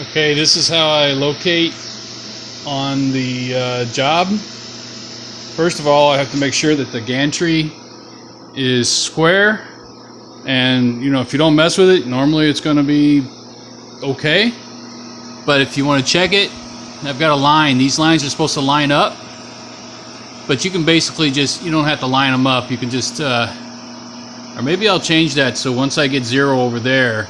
Okay, this is how I locate on the job. First of all, I have to make sure that the gantry is square, and if you don't mess with it, normally it's going to be okay. But if you want to check it, I've got a line. These lines are supposed to line up, but you can basically you don't have to line them up. You can just or maybe I'll change that so once I get 0 over there,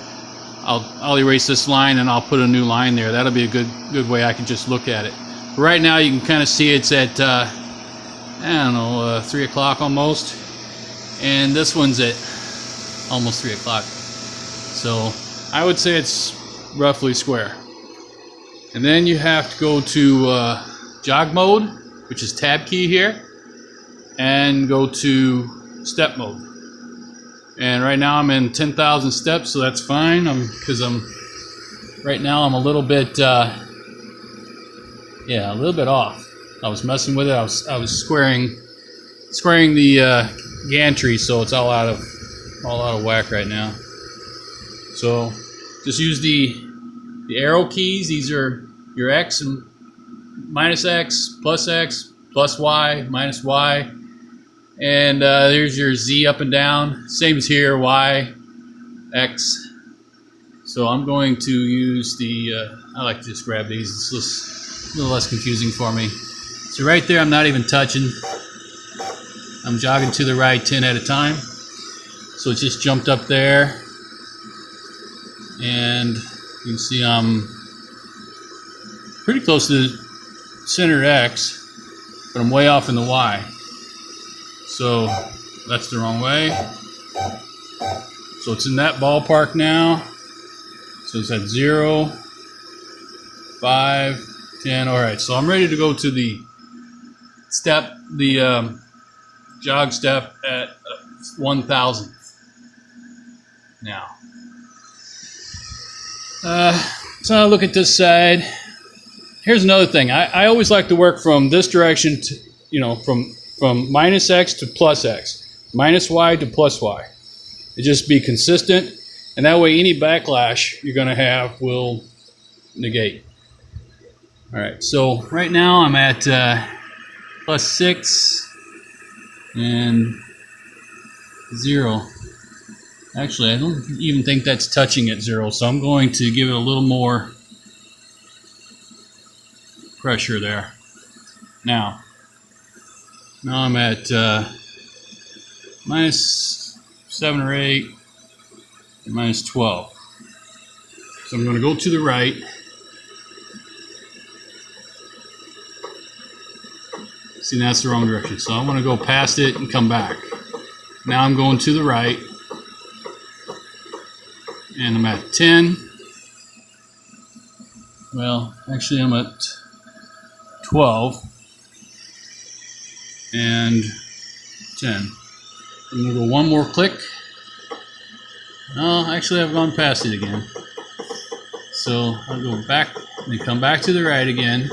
I'll erase this line and I'll put a new line there. That'll be a good way I can just look at it. But right now you can kind of see it's at I don't know, 3 o'clock almost, and this one's at almost 3 o'clock. So I would say it's roughly square. And then you have to go to jog mode, which is tab key here, and go to step mode. And right now I'm in 10,000 steps, so that's fine. Because right now I'm a little bit a little bit off. I was messing with it. I was squaring the gantry, so it's all out of whack right now. So just use the arrow keys. These are your X and X, plus Y, minus Y. And there's your Z up and down. Same as here, Y, X. So I'm going to use I like to just grab these. It's just a little less confusing for me. So right there, I'm not even touching. I'm jogging to the right 10 at a time. So it just jumped up there. And you can see I'm pretty close to the center X, but I'm way off in the Y. So that's the wrong way. So it's in that ballpark now. So it's at 0, 5, 10. All right, so I'm ready to go to the step, jog step at 1,000 now. So I'll look at this side. Here's another thing. I always like to work from this direction to, from minus X to plus X, minus Y to plus Y. It just be consistent, and that way any backlash you're going to have will negate. All right, so right now I'm at plus 6 and 0. Actually, I don't even think that's touching at 0, so I'm going to give it a little more pressure there. Now I'm at minus 7 or 8 and minus 12. So I'm going to go to the right. See, that's the wrong direction. So I want to go past it and come back. Now I'm going to the right. And I'm at 10. Well, actually I'm at 12 and 10. I'm going to go one more click. No, actually I've gone past it again. So I'll go back and come back to the right again.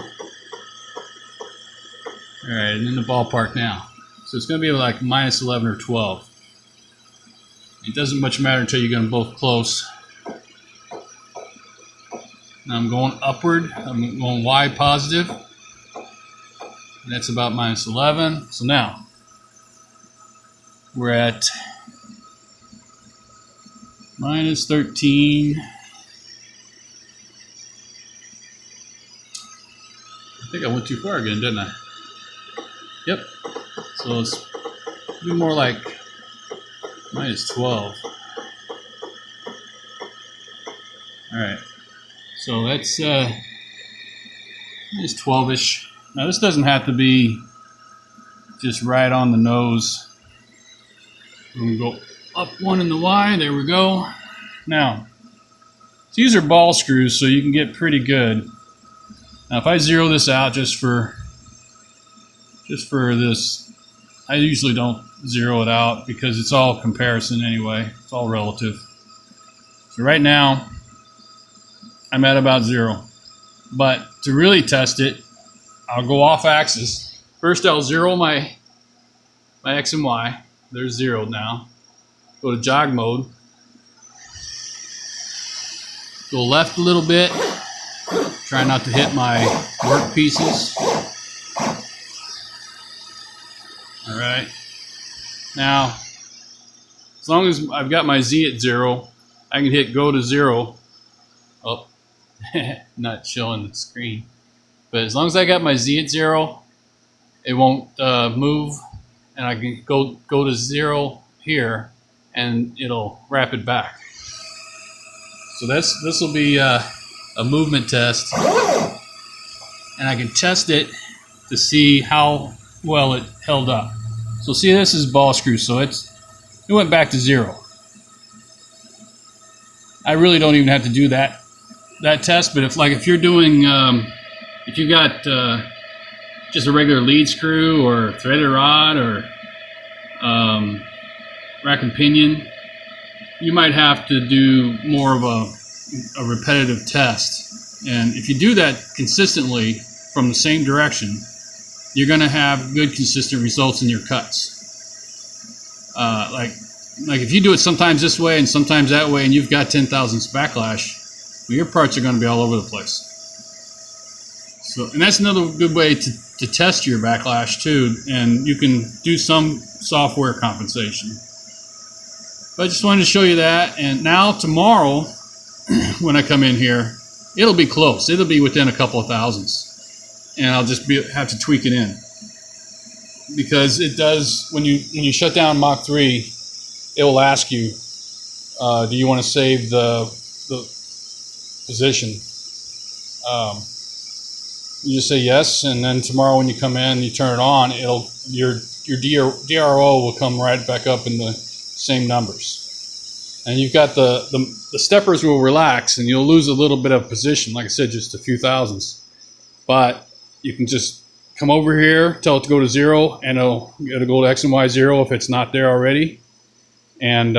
All right, and in the ballpark now. So it's going to be like minus 11 or 12. It doesn't much matter until you get them both close. Now I'm going upward. I'm going Y positive. And that's about minus 11. So now we're at minus 13. I think I went too far again, didn't I? Yep. So it's be more like minus 12. All right. So that's minus 12-ish. Now this doesn't have to be just right on the nose. I'm going to go up 1 in the Y. There we go. Now, these are ball screws, so you can get pretty good. Now, if I zero this out just for this, I usually don't zero it out because it's all comparison anyway. It's all relative. So right now, I'm at about 0. But to really test it, I'll go off axis. First, I'll zero my X and Y. They're zeroed now. Go to jog mode. Go left a little bit. Try not to hit my work pieces. All right. Now, as long as I've got my Z at 0, I can hit go to 0. Oh, not showing the screen. But as long as I got my Z at 0, it won't move, and I can go to 0 here, and it'll wrap it back. So this will be a movement test, and I can test it to see how well it held up. So see, this is ball screw, so it went back to 0. I really don't even have to do that test, but if you're doing if you got just a regular lead screw or threaded rod or rack and pinion, you might have to do more of a repetitive test. And if you do that consistently from the same direction, you're going to have good consistent results in your cuts. Like if you do it sometimes this way and sometimes that way and you've got 10 thousandths backlash, well, your parts are going to be all over the place. So, and that's another good way to test your backlash too, and you can do some software compensation. But I just wanted to show you that, and now tomorrow when I come in here, it'll be close. It'll be within a couple of thousandths, and I'll just have to tweak it in, because it does when you shut down Mach 3, it will ask you, do you want to save the position? You just say yes, and then tomorrow when you come in, you turn it on, your DRO will come right back up in the same numbers. And you've got the steppers will relax, and you'll lose a little bit of position, like I said, just a few thousandths. But you can just come over here, tell it to go to 0, and it'll go to X and Y 0 if it's not there already. And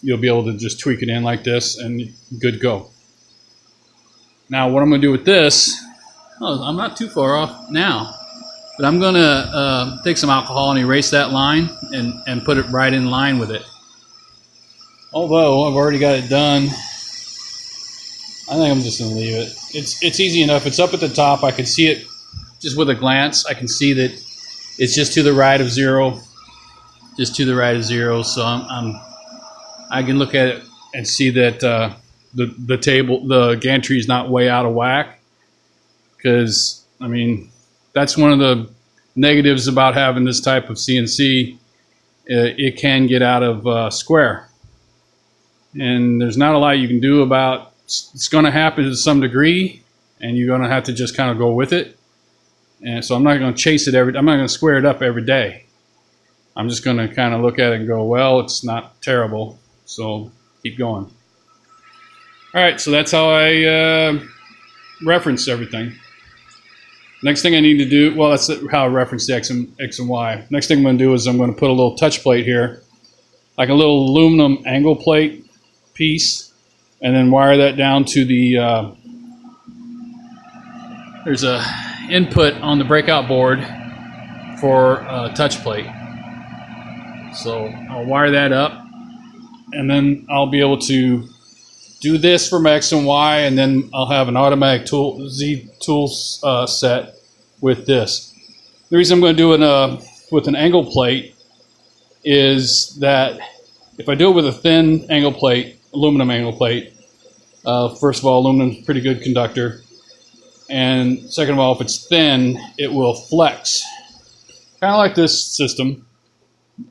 you'll be able to just tweak it in like this, and good go. Now what I'm going to do with this, I'm not too far off now, but I'm going to take some alcohol and erase that line and put it right in line with it. Although I've already got it done, I think I'm just going to leave it. It's easy enough. It's up at the top. I can see it just with a glance. I can see that it's just to the right of 0, just to the right of 0. So I can look at it and see that the gantry is not way out of whack, because I mean that's one of the negatives about having this type of CNC. It can get out of square, and there's not a lot you can do about. It's going to happen to some degree, and you're going to have to just kind of go with it. And so I'm not going to chase it I'm not going to square it up every day. I'm just going to kind of look at it and go, well, it's not terrible, so keep going. All right, so that's how I reference everything. Next thing I need to do, well, that's how I reference the X and Y. Next thing I'm going to do is I'm going to put a little touch plate here, like a little aluminum angle plate piece, and then wire that down to the, there's a input on the breakout board for a touch plate. So I'll wire that up, and then I'll be able to do this for my X and Y, and then I'll have an automatic Z tool set with this. The reason I'm going to do it with an angle plate is that if I do it with a thin angle plate, aluminum angle plate, first of all, aluminum is a pretty good conductor, and second of all, if it's thin, it will flex. Kind of like this system.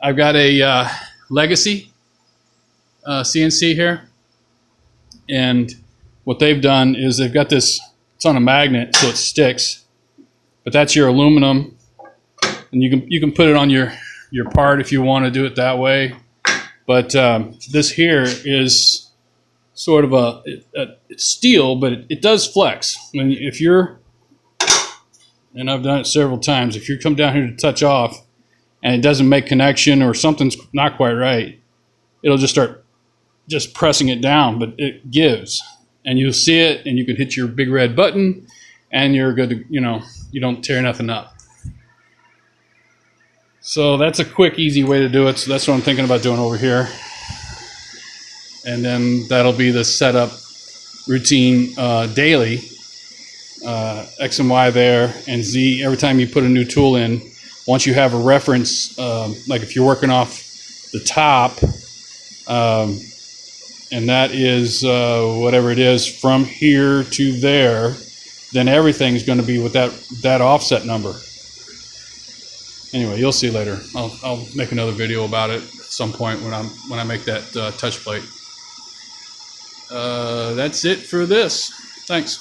I've got a Legacy CNC here. And what they've done is they've got this, it's on a magnet so it sticks, but that's your aluminum, and you can put it on your part if you want to do it that way. But this here is sort of it's steel, but it does flex. When if you're, and I've done it several times, if you come down here to touch off and it doesn't make connection or something's not quite right, it'll just start pressing it down, but it gives, and you'll see it, and you can hit your big red button, and you're good to, you don't tear nothing up. So that's a quick, easy way to do it. So that's what I'm thinking about doing over here, and then that'll be the setup routine daily, X and Y there, and Z every time you put a new tool in. Once you have a reference, like if you're working off the top, and that is whatever it is from here to there, then everything's going to be with that offset number. Anyway, you'll see later. I'll make another video about it at some point when I make that touch plate. That's it for this. Thanks.